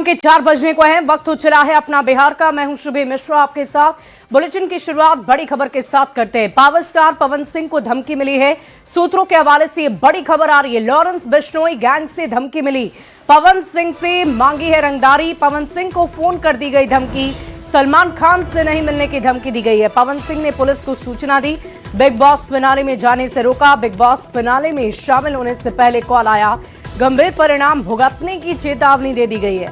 शाम के 4 बजने को है, वक्त हो चला है अपना बिहार का। मैं हूं शुभी मिश्रा आपके साथ। बुलेटिन की शुरुआत बड़ी खबर के साथ करते हैं। पावर स्टार पवन सिंह को धमकी मिली है। सूत्रों के हवाले से ये बड़ी खबर आ रही है। लॉरेंस बिश्नोई गैंग से धमकी मिली। पवन सिंह से मांगी है रंगदारी। पवन सिंह को फोन कर दी गई धमकी। सलमान खान से नहीं मिलने की धमकी दी गई है। पवन सिंह ने पुलिस को सूचना दी। बिग बॉस फिनाले में जाने से रोका। बिग बॉस फिनाले में शामिल होने से पहले कॉल आया। गंभीर परिणाम भुगतने की चेतावनी दे दी गई है।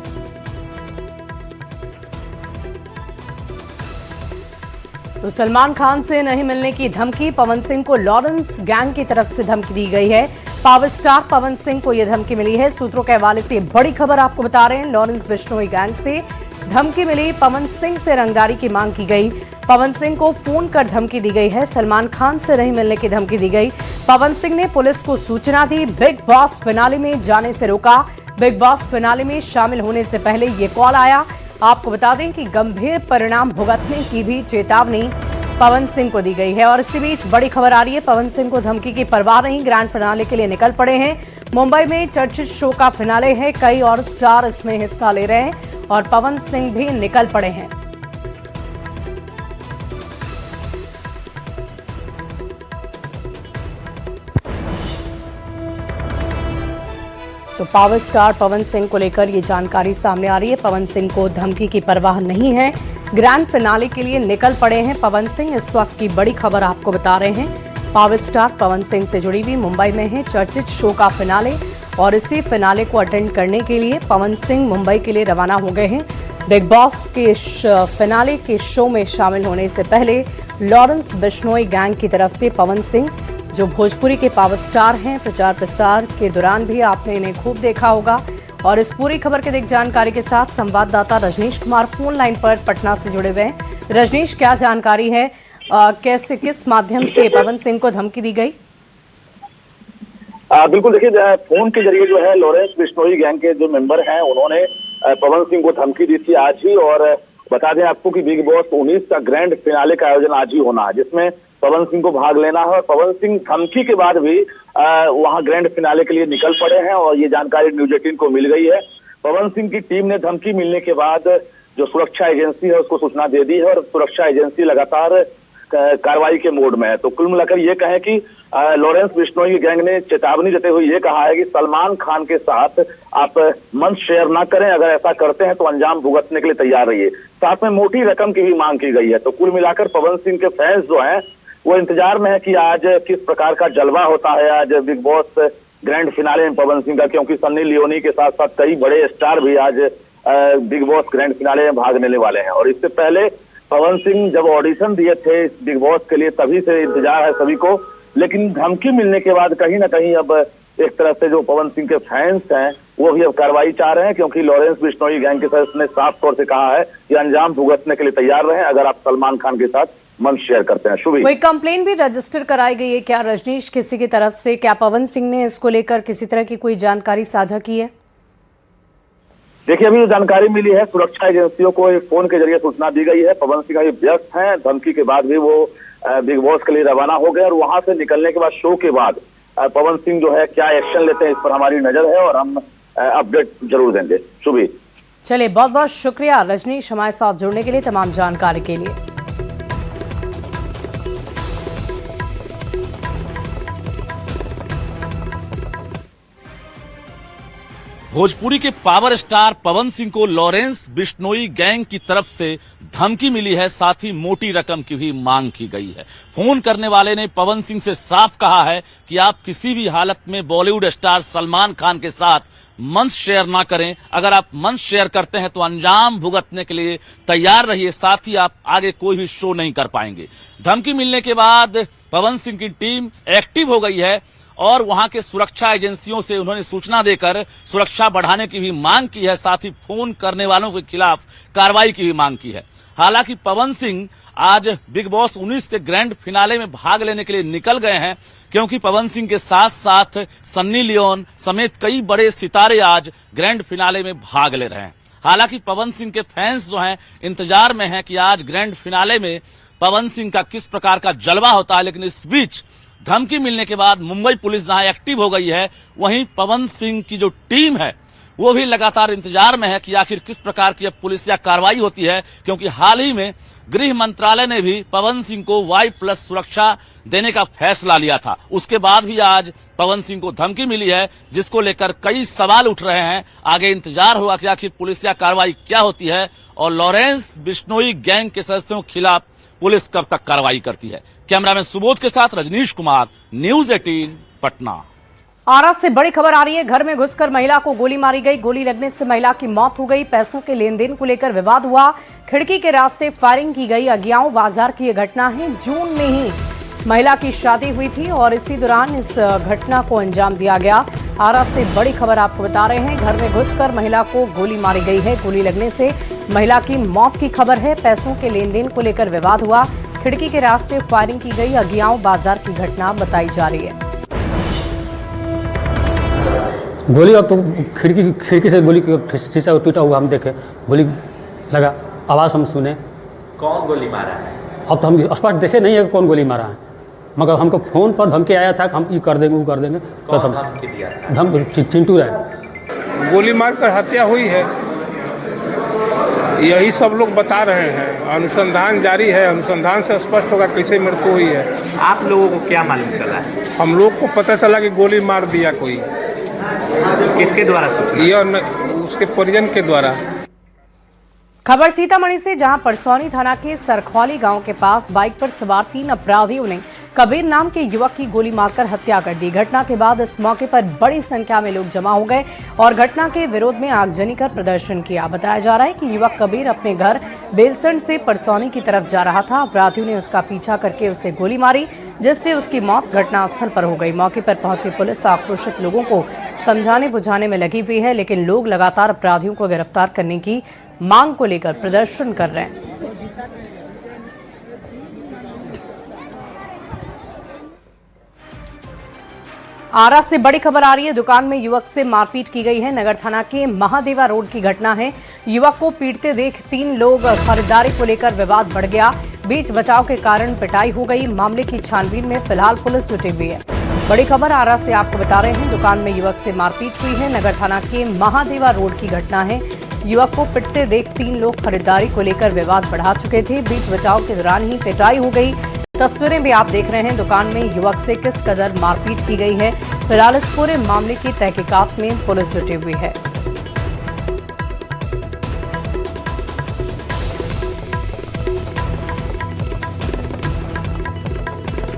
तो सलमान खान से नहीं मिलने की धमकी। पवन सिंह को लॉरेंस गैंग की तरफ से धमकी दी गई है। पावर स्टार पवन सिंह को यह धमकी मिली है। सूत्रों के हवाले से बड़ी खबर आपको बता रहे हैं। लॉरेंस बिश्नोई गैंग से धमकी मिली। पवन सिंह से रंगदारी की मांग की गई। पवन सिंह को फोन कर धमकी दी गई है। सलमान खान से नहीं मिलने की धमकी दी गई। पवन सिंह ने पुलिस को सूचना दी। बिग बॉस फिनाले में जाने से रोका। बिग बॉस फिनाले में शामिल होने से पहले ये कॉल आया। आपको बता दें कि गंभीर परिणाम भुगतने की भी चेतावनी पवन सिंह को दी गई है। और इसी बीच बड़ी खबर आ रही है। पवन सिंह को धमकी की परवाह नहीं, ग्रैंड फिनाले के लिए निकल पड़े हैं। मुंबई में चर्चित शो का फिनाले है। कई और स्टार इसमें हिस्सा ले रहे हैं और पवन सिंह भी निकल पड़े हैं। तो पावर स्टार पवन सिंह को लेकर ये जानकारी सामने आ रही है। पवन सिंह को धमकी की परवाह नहीं है, ग्रैंड फिनाले के लिए निकल पड़े हैं पवन सिंह। इस वक्त की बड़ी खबर आपको बता रहे हैं। पावर स्टार पवन सिंह से जुड़ी हुई मुंबई में है चर्चित शो का फिनाले और इसी फिनाले को अटेंड करने के लिए पवन सिंह मुंबई के लिए रवाना हो गए हैं। बिग बॉस के फिनाले के शो में शामिल होने से पहले लॉरेंस बिश्नोई गैंग की तरफ से पवन सिंह, जो भोजपुरी के पावर स्टार हैं, प्रचार प्रसार के दौरान भी आपने इन्हें खूब देखा होगा। और इस पूरी खबर की अधिक जानकारी के साथ संवाददाता रजनीश कुमार फोन लाइन पर पटना से जुड़े हुए हैं। रजनीश, क्या जानकारी है? कैसे, किस माध्यम से पवन सिंह को धमकी दी गई? बिल्कुल, देखिए, फोन के जरिए जो है लॉरेंस बिश्नोई गैंग के जो मेंबर हैं उन्होंने पवन सिंह को धमकी दी थी आज ही। और बता दें आपको कि बिग बॉस 19 का ग्रैंड फिनाले का आयोजन आज ही होना है, जिसमें पवन सिंह को भाग लेना है। और पवन सिंह धमकी के बाद भी वहां ग्रैंड फिनाले के लिए निकल पड़े हैं और ये जानकारी न्यूज 18 को मिल गई है। पवन सिंह की टीम ने धमकी मिलने के बाद जो सुरक्षा एजेंसी है उसको सूचना दे दी है और सुरक्षा एजेंसी लगातार कार्रवाई के मोड में है। तो कुल मिलाकर ये कहें कि लॉरेंस बिश्नोई गैंग ने चेतावनी देते हुए ये कहा है कि सलमान खान के साथ आप मंच शेयर ना करें। अगर ऐसा करते हैं तो अंजाम भुगतने के लिए तैयार रहिए। साथ में मोटी रकम की भी मांग की गई है। तो कुल मिलाकर पवन सिंह के फैंस जो हैं वो इंतजार में है कि आज किस प्रकार का जलवा होता है आज बिग बॉस ग्रैंड फिनाले में पवन सिंह का, क्योंकि सन्नी लियोनी के साथ साथ कई बड़े स्टार भी आज बिग बॉस ग्रैंड फिनाले में भाग लेने वाले हैं। और इससे पहले पवन सिंह जब ऑडिशन दिए थे बिग बॉस के लिए तभी से इंतजार है सभी को, लेकिन धमकी मिलने के बाद कहीं ना कहीं अब एक तरह से जो पवन सिंह के फैंस हैं वो भी अब कार्रवाई चाह रहे हैं, क्योंकि लॉरेंस बिश्नोई गैंग के सदस्य ने साफ तौर से कहा है कि अंजाम भुगतने के लिए तैयार रहें अगर आप सलमान खान के साथ मंच शेयर करते हैं। शुभी, कोई कंप्लेन भी रजिस्टर कराई गई है क्या रजनीश, किसी की तरफ से? क्या पवन सिंह ने इसको लेकर किसी तरह की कोई जानकारी साझा की है? देखिए, अभी जो जानकारी मिली है सुरक्षा एजेंसियों को फोन के जरिए सूचना दी गई है। पवन सिंह अभी व्यस्त हैं। धमकी के बाद भी वो बिग बॉस के लिए रवाना हो गए और वहां से निकलने के बाद शो के बाद पवन सिंह जो है क्या एक्शन लेते हैं इस पर हमारी नजर है और हम अपडेट जरूर देंगे। शुभी, चलिए, बहुत बहुत शुक्रिया रजनीश हमारे साथ जुड़ने के लिए, तमाम जानकारी के लिए। भोजपुरी के पावर स्टार पवन सिंह को लॉरेंस बिश्नोई गैंग की तरफ से धमकी मिली है, साथ ही मोटी रकम की भी मांग की गई है। फोन करने वाले ने पवन सिंह से साफ कहा है कि आप किसी भी हालत में बॉलीवुड स्टार सलमान खान के साथ मंच शेयर ना करें। अगर आप मंच शेयर करते हैं तो अंजाम भुगतने के लिए तैयार रहिए, साथ ही आप आगे कोई भी शो नहीं कर पाएंगे। धमकी मिलने के बाद पवन सिंह की टीम एक्टिव हो गई है और वहां के सुरक्षा एजेंसियों से उन्होंने सूचना देकर सुरक्षा बढ़ाने की भी मांग की है, साथ ही फोन करने वालों के खिलाफ कार्रवाई की भी मांग की है। हालांकि पवन सिंह आज बिग बॉस 19 के ग्रैंड फिनाले में भाग लेने के लिए निकल गए हैं, क्योंकि पवन सिंह के साथ साथ सन्नी लियोन समेत कई बड़े सितारे आज ग्रैंड फिनाले में भाग ले रहे हैं। हालांकि पवन सिंह के फैंस जो हैं इंतजार में हैं कि आज ग्रैंड फिनाले में पवन सिंह का किस प्रकार का जलवा होता है। लेकिन इस बीच धमकी मिलने के बाद मुंबई पुलिस जहां एक्टिव हो गई है, वहीं पवन सिंह की जो टीम है वो भी लगातार इंतजार में है कि आखिर किस प्रकार की अब पुलिसिया कार्रवाई होती है, क्योंकि हाल ही में गृह मंत्रालय ने भी पवन सिंह को Y+ सुरक्षा देने का फैसला लिया था। उसके बाद भी आज पवन सिंह को धमकी मिली है, जिसको लेकर कई सवाल उठ रहे हैं। आगे इंतजार होगा कि आखिर पुलिसिया कार्रवाई क्या होती है और लॉरेंस बिश्नोई गैंग के सदस्यों के खिलाफ पुलिस कब तक कार्रवाई करती है। कैमरामैन सुबोध के साथ रजनीश कुमार, News 18 पटना। आरा से बड़ी खबर आ रही है। घर में घुसकर महिला को गोली मारी गई। गोली लगने से महिला की मौत हो गई। पैसों के लेन देन को लेकर विवाद हुआ। खिड़की के रास्ते फायरिंग की गई। अगियाओं बाजार की यह घटना है। जून में ही महिला की शादी हुई थी और इसी दौरान इस घटना को अंजाम दिया गया। आरा से बड़ी खबर आपको बता रहे हैं। घर में घुसकर महिला को गोली मारी गई है। गोली लगने से महिला की मौत की खबर है। पैसों के लेन देन को लेकर विवाद हुआ। खिड़की के रास्ते फायरिंग की गई। अगियाओं बाजार की घटना बताई जा रही है। गोली अब तो खिड़की से गोली शीशा टूटा हुआ हम देखे, गोली लगा, आवाज़ हम सुने। कौन गोली मारा है? अब तो हम स्पष्ट देखे नहीं है कौन गोली मारा है, मगर हमको फ़ोन पर धमकी आया था कि हम ये कर देंगे वो कर देंगे। कौन धमकी दिया था? चिंटू राय। गोली मारकर हत्या हुई है, यही सब लोग बता रहे हैं। अनुसंधान जारी है, अनुसंधान से स्पष्ट होगा कैसे मृत्यु हुई है। आप लोगों को क्या मालूम चला है? हम लोग को पता चला कि गोली मार दिया कोई। किसके द्वारा सूचना? यह उसके परिजन के द्वारा। खबर सीतामढ़ी से, जहां परसौनी थाना के सरखौली गांव के पास बाइक पर सवार 3 अपराधियों ने कबीर नाम के युवक की गोली मारकर हत्या कर दी। घटना के बाद इस मौके पर बड़ी संख्या में लोग जमा हो गए और घटना के विरोध में आगजनी कर प्रदर्शन किया। बताया जा रहा है कि युवक कबीर अपने घर बेलसंड से परसौनी की तरफ जा रहा था। अपराधियों ने उसका पीछा करके उसे गोली मारी, जिससे उसकी मौत घटनास्थल पर हो गई। मौके पर पहुंची पुलिस आक्रोशित लोगों को समझाने बुझाने में लगी हुई है, लेकिन लोग लगातार अपराधियों को गिरफ्तार करने की मांग को लेकर प्रदर्शन कर रहे हैं। आरा से बड़ी खबर आ रही है। दुकान में युवक से मारपीट की गई है। नगर थाना के महादेवा रोड की घटना है। युवक को पीटते देख 3 लोग, खरीदारी को लेकर विवाद बढ़ गया। बीच बचाव के कारण पिटाई हो गई। मामले की छानबीन में फिलहाल पुलिस जुटी हुई है। बड़ी खबर आरा से आपको बता रहे हैं। दुकान में युवक से मारपीट हुई है। नगर थाना के महादेवा रोड की घटना है। युवक को पिटते देख 3 लोग खरीदारी को लेकर विवाद बढ़ा चुके थे। बीच बचाव के दौरान ही पिटाई हो गई। तस्वीरें भी आप देख रहे हैं। दुकान में युवक से किस कदर मारपीट की गई है। फिलहाल इस पूरे मामले की तहकीकात में पुलिस जुटी हुई है।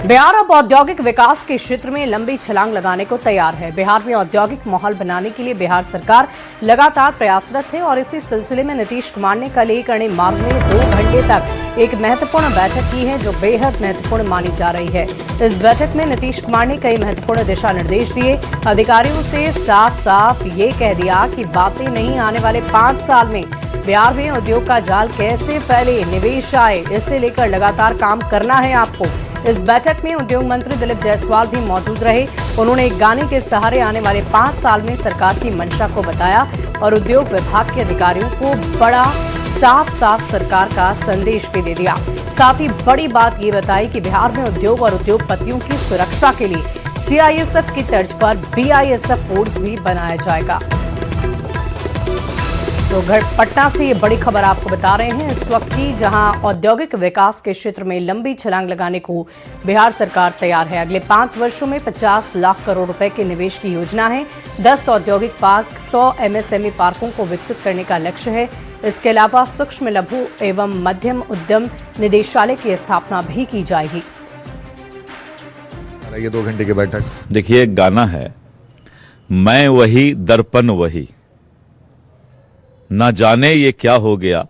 बिहार अब औद्योगिक विकास के क्षेत्र में लंबी छलांग लगाने को तैयार है। बिहार में औद्योगिक माहौल बनाने के लिए बिहार सरकार लगातार प्रयासरत है और इसी सिलसिले में नीतीश कुमार ने कल एक अणे मार्ग में 2 घंटे तक एक महत्वपूर्ण बैठक की है, जो बेहद महत्वपूर्ण मानी जा रही है। इस बैठक में नीतीश कुमार ने कई महत्वपूर्ण दिशा निर्देश दिए। अधिकारियों से साफ साफ ये कह दिया कि बातें नहीं, आने वाले 5 साल में बिहार में उद्योग का जाल कैसे फैले, निवेश आए, इसे लेकर लगातार काम करना है आपको। इस बैठक में उद्योग मंत्री दिलीप जायसवाल भी मौजूद रहे। उन्होंने एक गाने के सहारे आने वाले 5 साल में सरकार की मंशा को बताया और उद्योग विभाग के अधिकारियों को बड़ा साफ सरकार का संदेश भी दे दिया। साथ ही बड़ी बात ये बताई कि बिहार में उद्योग और उद्योगपतियों की सुरक्षा के लिए CISF की तर्ज पर BISF फोर्स भी बनाया जाएगा। तो पटना से ये बड़ी खबर आपको बता रहे हैं इस वक्त की, जहां औद्योगिक विकास के क्षेत्र में लंबी छलांग लगाने को बिहार सरकार तैयार है। अगले 5 वर्षों में 50 लाख करोड़ रुपए के निवेश की योजना है। 10 औद्योगिक पार्क, 100 MSME पार्कों को विकसित करने का लक्ष्य है। इसके अलावा सूक्ष्म लघु एवं मध्यम उद्यम निदेशालय की स्थापना भी की जाएगी। ये 2 घंटे की बैठक। देखिए, एक गाना है, मैं वही दर्पण वही, ना जाने ये क्या हो गया,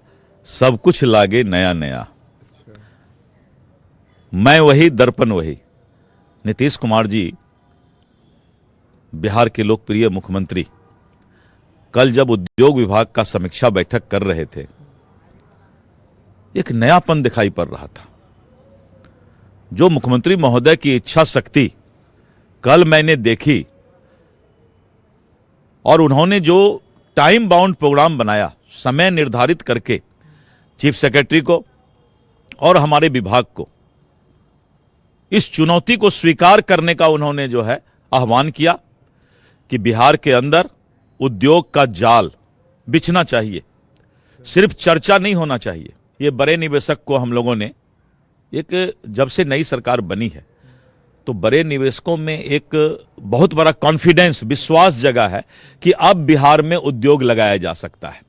सब कुछ लागे नया नया। मैं वही दर्पण वही। नीतीश कुमार जी, बिहार के लोकप्रिय मुख्यमंत्री, कल जब उद्योग विभाग का समीक्षा बैठक कर रहे थे, एक नयापन दिखाई पड़ रहा था। जो मुख्यमंत्री महोदय की इच्छा शक्ति कल मैंने देखी, और उन्होंने जो टाइम बाउंड प्रोग्राम बनाया, समय निर्धारित करके चीफ सेक्रेटरी को और हमारे विभाग को इस चुनौती को स्वीकार करने का उन्होंने जो है आह्वान किया कि बिहार के अंदर उद्योग का जाल बिछना चाहिए, सिर्फ चर्चा नहीं होना चाहिए। ये बड़े निवेशक को हम लोगों ने जब से नई सरकार बनी है तो बड़े निवेशकों में एक बहुत बड़ा कॉन्फिडेंस, विश्वास जगा है कि अब बिहार में उद्योग लगाया जा सकता है।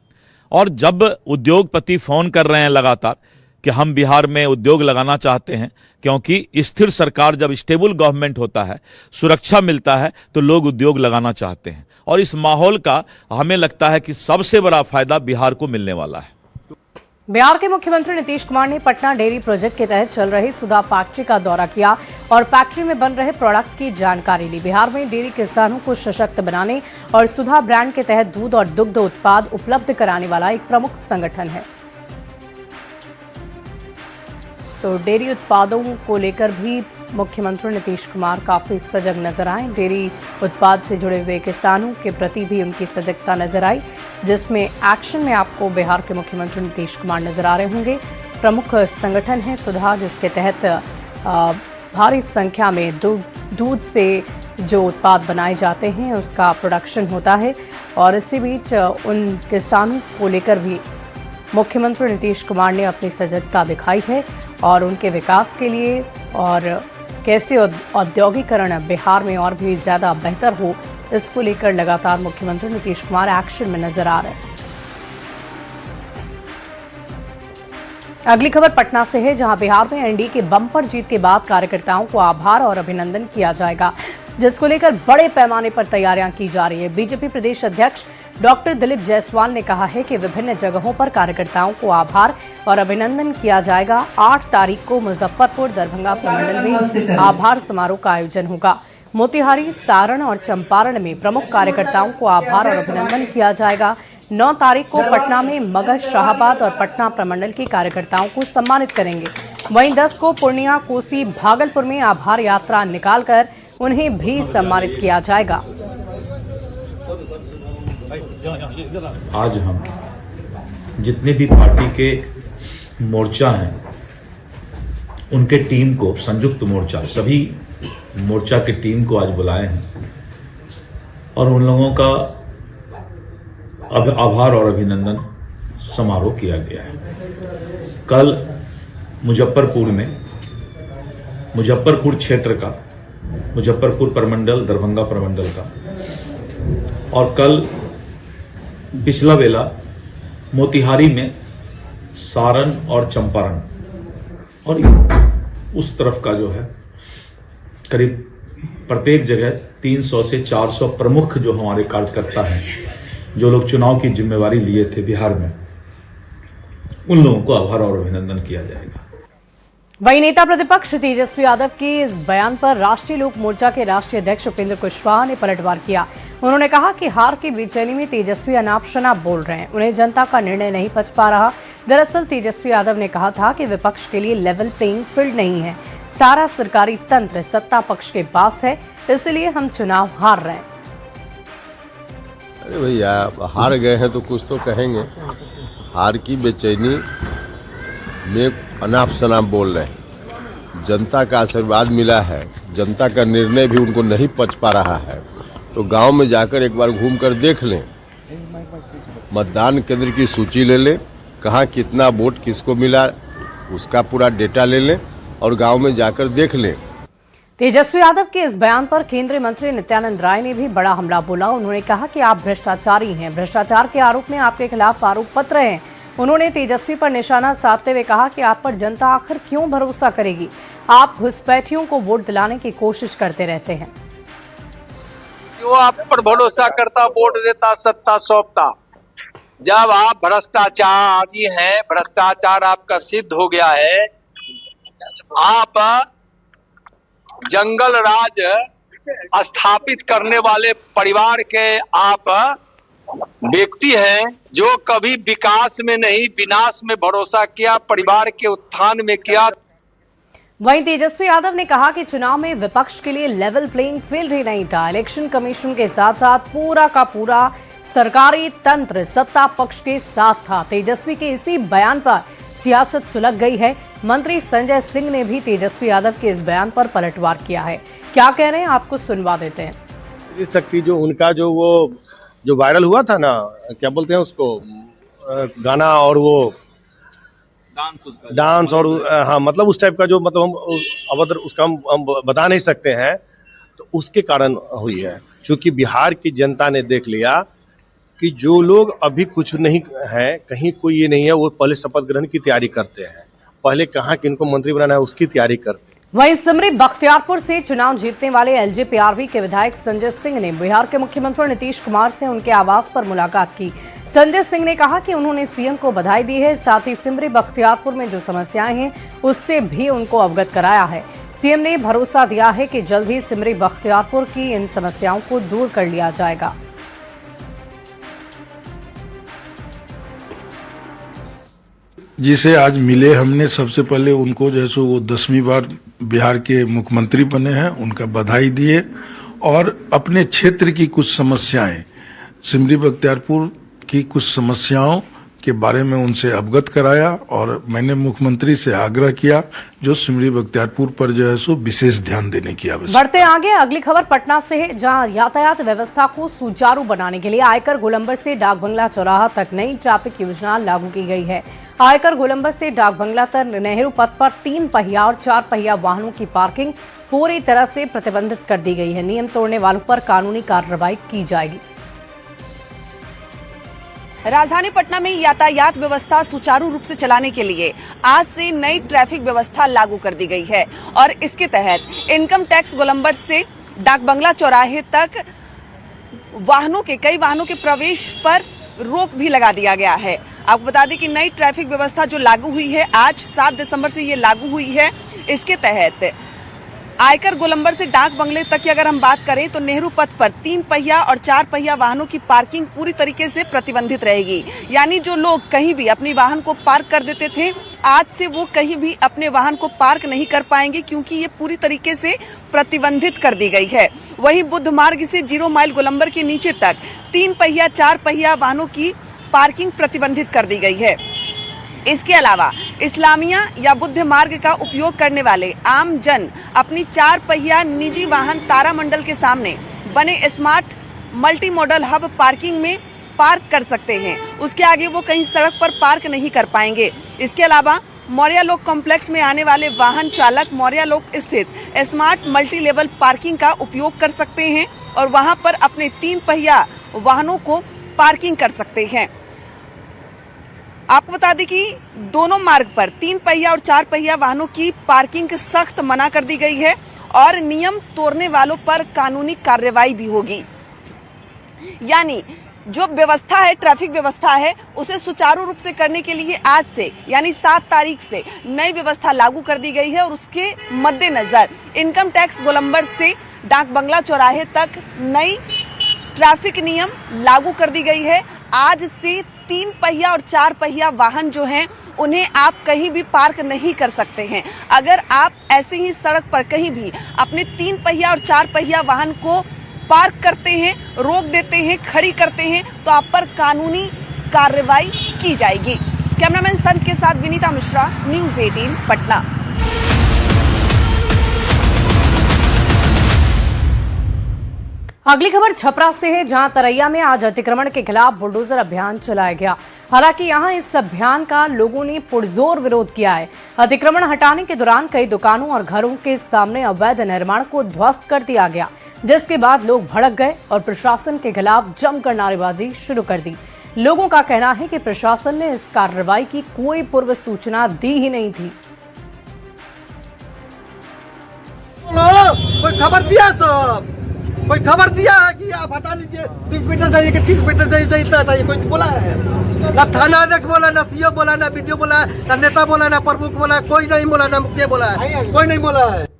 और जब उद्योगपति फोन कर रहे हैं लगातार कि हम बिहार में उद्योग लगाना चाहते हैं, क्योंकि स्थिर सरकार, जब स्टेबल गवर्नमेंट होता है, सुरक्षा मिलता है, तो लोग उद्योग लगाना चाहते हैं। और इस माहौल का हमें लगता है कि सबसे बड़ा फायदा बिहार को मिलने वाला है। बिहार के मुख्यमंत्री नीतीश कुमार ने पटना डेयरी प्रोजेक्ट के तहत चल रही सुधा फैक्ट्री का दौरा किया और फैक्ट्री में बन रहे प्रोडक्ट की जानकारी ली। बिहार में डेयरी किसानों को सशक्त बनाने और सुधा ब्रांड के तहत दूध और दुग्ध उत्पाद उपलब्ध कराने वाला एक प्रमुख संगठन है। तो डेयरी उत्पादों को लेकर भी मुख्यमंत्री नीतीश कुमार काफी सजग नजर आए। डेयरी उत्पाद से जुड़े हुए किसानों के प्रति भी उनकी सजगता नजर आई, जिसमें एक्शन में आपको बिहार के मुख्यमंत्री नीतीश कुमार नजर आ रहे होंगे। प्रमुख संगठन है सुधा, जिसके तहत भारी संख्या में दूध से जो उत्पाद बनाए जाते हैं उसका प्रोडक्शन होता है। और इसी बीच उन किसानों को लेकर भी मुख्यमंत्री नीतीश कुमार ने अपनी सजगता दिखाई है और उनके विकास के लिए और कैसे औद्योगिकरण बिहार में और भी ज्यादा बेहतर हो, इसको लेकर लगातार मुख्यमंत्री नीतीश कुमार एक्शन में नजर आ रहे हैं। अगली खबर पटना से है, जहां बिहार में एनडीए के बम्पर जीत के बाद कार्यकर्ताओं को आभार और अभिनंदन किया जाएगा, जिसको लेकर बड़े पैमाने पर तैयारियां की जा रही है। बीजेपी प्रदेश अध्यक्ष डॉक्टर दिलीप जायसवाल ने कहा है कि विभिन्न जगहों पर कार्यकर्ताओं को आभार और अभिनंदन किया जाएगा। 8 तारीख को मुजफ्फरपुर दरभंगा प्रमंडल में आभार समारोह का आयोजन होगा। मोतिहारी, सारण और चंपारण में प्रमुख कार्यकर्ताओं को आभार और अभिनंदन किया जाएगा। 9 तारीख को पटना में मगध, शाहाबाद और पटना प्रमंडल के कार्यकर्ताओं को सम्मानित करेंगे। वहीं 10 को पूर्णिया, कोसी, भागलपुर में आभार यात्रा निकालकर उन्हें भी सम्मानित किया जाएगा। आज हम जितने भी पार्टी के मोर्चा हैं उनके टीम को, संयुक्त मोर्चा, सभी मोर्चा की टीम को आज बुलाए हैं और उन लोगों का आभार और अभिनंदन समारोह किया गया है। कल मुजफ्फरपुर में, मुजफ्फरपुर क्षेत्र का, मुजफ्फरपुर प्रमंडल, दरभंगा प्रमंडल का, और कल पिछला वेला मोतिहारी में सारण और चंपारण, और उस तरफ का जो है करीब प्रत्येक जगह 300 से 400 प्रमुख जो हमारे कार्यकर्ता हैं, जो लोग चुनाव की जिम्मेवारी लिए थे बिहार में, उन लोगों को आभार और अभिनंदन किया जाएगा। वहीं नेता प्रतिपक्ष तेजस्वी यादव के इस बयान पर राष्ट्रीय लोक मोर्चा के राष्ट्रीय अध्यक्ष उपेंद्र कुशवाहा ने पलटवार किया। उन्होंने कहा कि हार की बेचैनी में तेजस्वी अनाप शनाप बोल रहे हैं, उन्हें जनता का निर्णय नहीं पच पा रहा। दरअसल तेजस्वी यादव ने कहा था कि विपक्ष के लिए लेवल प्लेइंग फील्ड नहीं है, सारा सरकारी तंत्र सत्ता पक्ष के पास है, इसलिए हम चुनाव हार रहे हैं। अरे भैया, हार गए हैं तो कुछ तो कहेंगे। हार की बेचैनी में अनाप शनाप बोल रहे हैं। जनता का आशीर्वाद मिला है, जनता का निर्णय भी उनको नहीं पच पा रहा है, तो गांव में जाकर एक बार घूम कर देख लें, मतदान केंद्र की सूची ले लें, कहाँ कितना वोट किसको मिला उसका पूरा डेटा ले लें और गांव में जाकर देख लें। तेजस्वी यादव के इस बयान पर केंद्रीय मंत्री नित्यानंद राय ने भी बड़ा हमला बोला। उन्होंने कहा कि आप भ्रष्टाचारी हैं, भ्रष्टाचार के आरोप में आपके खिलाफ आरोप पत्र हैं। उन्होंने तेजस्वी पर निशाना साधते हुए कहा कि आप पर जनता आखिर क्यों भरोसा करेगी, आप घुसपैठियों को वोट दिलाने की कोशिश करते रहते हैं। जो आप पर भरोसा करता, वोट देता, सत्ता सौंपता, जब आप भ्रष्टाचारी हैं, भ्रष्टाचार आपका सिद्ध हो गया है, आप जंगल राज स्थापित करने वाले परिवार के आप व्यक्ति हैं, जो कभी विकास में नहीं विनाश में भरोसा किया, परिवार के उत्थान में किया। वहीं तेजस्वी यादव ने कहा कि चुनाव में विपक्ष के लिए लेवल प्लेइंग फील्ड ही नहीं था, इलेक्शन कमीशन के साथ साथ पूरा का पूरा सरकारी तंत्र सत्ता पक्ष के साथ था। तेजस्वी के इसी बयान पर सियासत सुलग गई है। मंत्री संजय सिंह ने भी तेजस्वी यादव के इस बयान पर पलटवार किया है। क्या कह रहे हैं आपको सुनवा देते हैं। शक्ति जो उनका जो वो जो वायरल हुआ था ना, क्या बोलते हैं उसको, गाना और वो डांस और हाँ, मतलब उस टाइप का जो, मतलब हम अभद्र उसका हम बता नहीं सकते हैं, तो उसके कारण हुई है। क्योंकि बिहार की जनता ने देख लिया कि जो लोग अभी कुछ नहीं है, कहीं कोई ये नहीं है, वो पहले शपथ ग्रहण की तैयारी करते हैं, पहले कहाँ किनको मंत्री बनाना है उसकी तैयारी करते हैं। वहीं सिमरी बख्तियारपुर से चुनाव जीतने वाले एलजेपीआरवी के विधायक संजय सिंह ने बिहार के मुख्यमंत्री नीतीश कुमार से उनके आवास पर मुलाकात की। संजय सिंह ने कहा कि उन्होंने सीएम को बधाई दी है, साथ ही सिमरी बख्तियारपुर में जो समस्याएं हैं उससे भी उनको अवगत कराया है। सीएम ने भरोसा दिया है कि जल्द ही सिमरी बख्तियारपुर की इन समस्याओं को दूर कर लिया जाएगा। जिसे आज मिले हमने, सबसे पहले उनको जैसे वो 10वीं बार बिहार के मुख्यमंत्री बने हैं, उनका बधाई दिए और अपने क्षेत्र की कुछ समस्याएं, सिमरी बख्तियारपुर की कुछ समस्याओं के बारे में उनसे अवगत कराया और मैंने मुख्यमंत्री से आग्रह किया जो सिमरी बख्तियारपुर पर जो है सो विशेष ध्यान देने की आवश्यकता। बढ़ते आगे अगली खबर पटना से है, जहां यातायात व्यवस्था को सुचारू बनाने के लिए आयकर गोलंबर से डाक बंगला चौराहा तक नई ट्रैफिक योजना लागू की गई है। आयकर गोलंबर से डाक बंगला तक नेहरू पथ पर 3 पहिया और 4 पहिया वाहनों की पार्किंग पूरी तरह से प्रतिबंधित कर दी गई है। नियम तोड़ने वालों पर कानूनी कार्रवाई की जाएगी। राजधानी पटना में यातायात व्यवस्था सुचारू रूप से चलाने के लिए आज से नई ट्रैफिक व्यवस्था लागू कर दी गई है और इसके तहत इनकम टैक्स गोलंबर से डाक बंगला चौराहे तक कई वाहनों के प्रवेश पर रोक भी लगा दिया गया है। आपको बता दें कि नई ट्रैफिक व्यवस्था जो लागू हुई है, आज 7 दिसंबर से ये लागू हुई है। इसके तहत आयकर गोलंबर से डाक बंगले तक की अगर हम बात करें तो नेहरू पथ पर 3 पहिया और 4 पहिया वाहनों की पार्किंग पूरी तरीके से प्रतिबंधित रहेगी। यानी जो लोग कहीं भी अपनी वाहन को पार्क कर देते थे, आज से वो कहीं भी अपने वाहन को पार्क नहीं कर पाएंगे, क्योंकि ये पूरी तरीके से प्रतिबंधित कर दी गई है। वहीं बुद्ध मार्ग से 0 माइल गोलंबर के नीचे तक 3 पहिया 4 पहिया वाहनों की पार्किंग प्रतिबंधित कर दी गई है। इसके अलावा इस्लामिया या बुद्ध मार्ग का उपयोग करने वाले आम जन अपनी 4 पहिया निजी वाहन तारामंडल के सामने बने smart multi modal hub parking में पार्क कर सकते हैं। उसके आगे वो कहीं सड़क पर पार्क नहीं कर पाएंगे। इसके अलावा मौर्या लोक कॉम्प्लेक्स में आने वाले वाहन चालक मौर्या लोक स्थित स्मार्ट मल्टी लेवल पार्किंग का उपयोग कर सकते हैं और वहां पर अपने 3 पहिया वाहनों को पार्किंग कर सकते हैं। आपको बता दें कि दोनों मार्ग पर 3 पहिया और 4 पहिया वाहनों की पार्किंग सख्त मना कर दी गई है और नियम तोड़ने वालों पर कानूनी कार्रवाई भी होगी। यानी जो व्यवस्था है, ट्रैफिक व्यवस्था है, उसे सुचारू रूप से करने के लिए आज से यानी 7 तारीख से नई व्यवस्था लागू कर दी गई है और उसके मद्देनजर इनकम टैक्स गोलंबर से डाक बंगला चौराहे तक नई ट्रैफिक नियम लागू कर दी गई है। आज से 3 पहिया और 4 पहिया वाहन जो हैं उन्हें आप कहीं भी पार्क नहीं कर सकते हैं। अगर आप ऐसे ही सड़क पर कहीं भी अपने 3 पहिया और 4 पहिया वाहन को पार्क करते हैं, रोक देते हैं, खड़ी करते हैं, तो आप पर कानूनी कार्रवाई की जाएगी। कैमरामैन संत के साथ विनीता मिश्रा, न्यूज़ 18 पटना। अगली खबर छपरा से है, जहां तरैया में आज अतिक्रमण के खिलाफ बुलडोजर अभियान चलाया गया। हालांकि यहां इस अभियान का लोगों ने पुरजोर विरोध किया है। अतिक्रमण हटाने के दौरान कई दुकानों और घरों के सामने अवैध निर्माण को ध्वस्त कर दिया गया, जिसके बाद लोग भड़क गए और प्रशासन के खिलाफ जमकर नारेबाजी शुरू कर दी। लोगों का कहना है कि प्रशासन ने इस कार्रवाई की कोई पूर्व सूचना दी ही नहीं थी। कोई खबर दिया सब, कोई खबर दिया है कि आप हटा लीजिए, 20 मीटर जाइए कि 30 मीटर जाइए, इतना हटाइए, कोई बोला है? ना थाना अध्यक्ष बोला, ना सीओ बोला, ना बीडीओ बोला, ना नेता बोला, ना प्रमुख बोला, कोई नहीं बोला, ना मुखिया बोला है, कोई नहीं बोला है।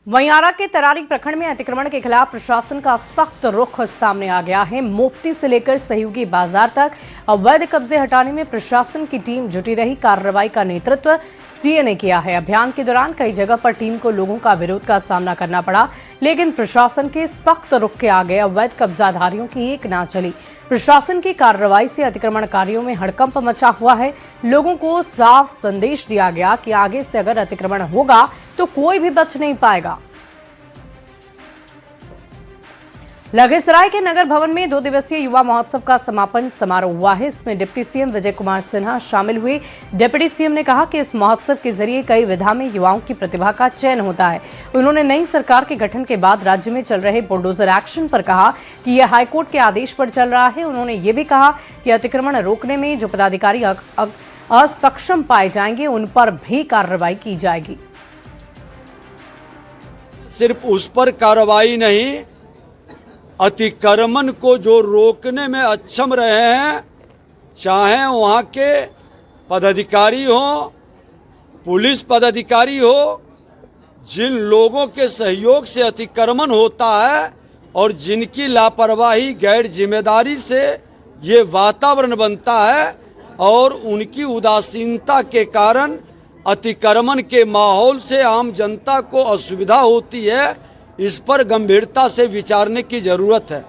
वहीं आरा के तरारी प्रखंड में अतिक्रमण के खिलाफ प्रशासन का सख्त रुख सामने आ गया है। मोप्ती से लेकर सहयोगी बाजार तक अवैध कब्जे हटाने में प्रशासन की टीम जुटी रही। कार्रवाई का नेतृत्व सीए ने किया है। अभियान के दौरान कई जगह पर टीम को लोगों का विरोध का सामना करना पड़ा, लेकिन प्रशासन के सख्त रुख के आगे अवैध कब्जाधारियों की एक ना चली। प्रशासन की कार्रवाई से अतिक्रमणकारियों में हड़कंप मचा हुआ है। लोगों को साफ संदेश दिया गया कि आगे से अगर अतिक्रमण होगा तो कोई भी बच नहीं पाएगा। लखीसराय के नगर भवन में 2 दिवसीय युवा महोत्सव का समापन समारोह हुआ है। इसमें डिप्टी सीएम विजय कुमार सिन्हा शामिल हुए। डिप्टी सीएम ने कहा कि इस महोत्सव के जरिए कई विधा में युवाओं की प्रतिभा का चयन होता है। उन्होंने नई सरकार के गठन के बाद राज्य में चल रहे बुलडोजर एक्शन पर कहा कि यह हाईकोर्ट के आदेश पर चल रहा है। उन्होंने ये भी कहा कि अतिक्रमण रोकने में जो पदाधिकारी असक्षम पाए जाएंगे उन पर भी कार्रवाई की जाएगी। सिर्फ उस पर कार्रवाई नहीं, अतिक्रमण को जो रोकने में अक्षम रहे हैं, चाहे वहाँ के पदाधिकारी हो, पुलिस पदाधिकारी हो, जिन लोगों के सहयोग से अतिक्रमण होता है और जिनकी लापरवाही गैर जिम्मेदारी से ये वातावरण बनता है और उनकी उदासीनता के कारण अतिक्रमण के माहौल से आम जनता को असुविधा होती है, इस पर गंभीरता से विचारने की जरूरत है।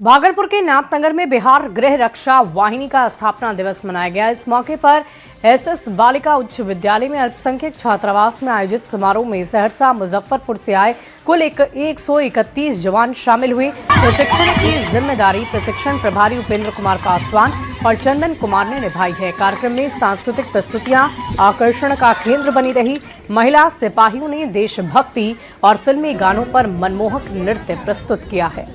भागलपुर के नाथनगर में बिहार गृह रक्षा वाहिनी का स्थापना दिवस मनाया गया। इस मौके पर एसएस बालिका उच्च विद्यालय में अल्पसंख्यक छात्रावास में आयोजित समारोह में सहरसा मुजफ्फरपुर से आए कुल 131 जवान शामिल हुए। प्रशिक्षण की जिम्मेदारी प्रशिक्षण प्रभारी उपेंद्र कुमार पासवान और चंदन कुमार ने निभाई है। कार्यक्रम में सांस्कृतिक प्रस्तुतियां आकर्षण का केंद्र बनी रही। महिला सिपाहियों ने देशभक्ति और फिल्मी गानों पर मनमोहक नृत्य प्रस्तुत किया है।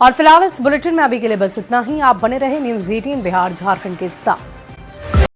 और फिलहाल इस बुलेटिन में अभी के लिए बस इतना ही। आप बने रहे न्यूज़ 18 बिहार झारखंड के साथ।